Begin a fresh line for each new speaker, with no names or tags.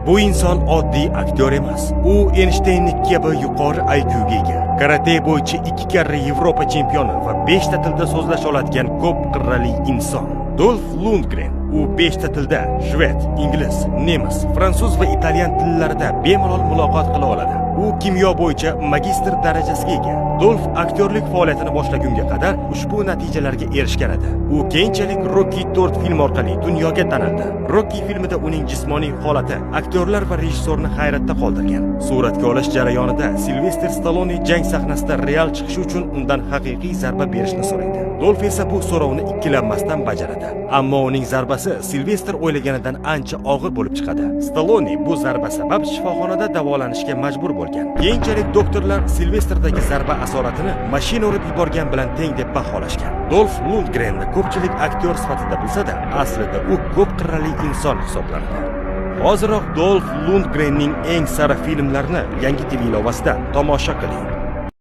Bu inson oddiy aktyor emas. U Eynshteynnik kabi yuqori IQga ega. Karate bo'yicha 2 karra Yevropa chempioni va 5 ta tilda so'zlash oladigan ko'p qirrali inson. Dolf Lundgren. U 5 ta tilda shved, ingliz, nemis, fransuz va italyan tillarida bemalol muloqot qila oladi. U kimyo bo'yicha magistr darajasiga ega. Dolf aktyorlik faoliyatini boshlagunga qadar ushbu natijalarga erishgan edi. U keyinchalik Rocky 4 film orqali dunyoga tanildi. Rocky filmida uning jismoniy holati aktyorlar va rejissyorni hayratda qoldirgan. Suratga olish jarayonida Silvestr Stallone jang sahnasida real chiqishi uchun undan haqiqiy zarba berishni so'raydi. Dolf esa bu so'rovni ikkilanmasdan bajaradi. Ammo uning zarbasi Silvestr o'ylaganidan ancha og'ir bo'lib chiqadi. Stallone bu zarba sabab shifoxonada davolanishga majbur bo'lgan. Keyinchalik doktorlar Silvestrdagi zarba asoratini mashina urib yuborgan bilan teng deb baholashgan. Dolf Lundgrenni ko'pchilik aktyor sifatida bilsa-da, aslida u ko'p qirrali inson hisoblanadi. Hoziroq Dolf Lundgrenning eng sara filmlarini yangi TV ilovasidan tomosha qiling.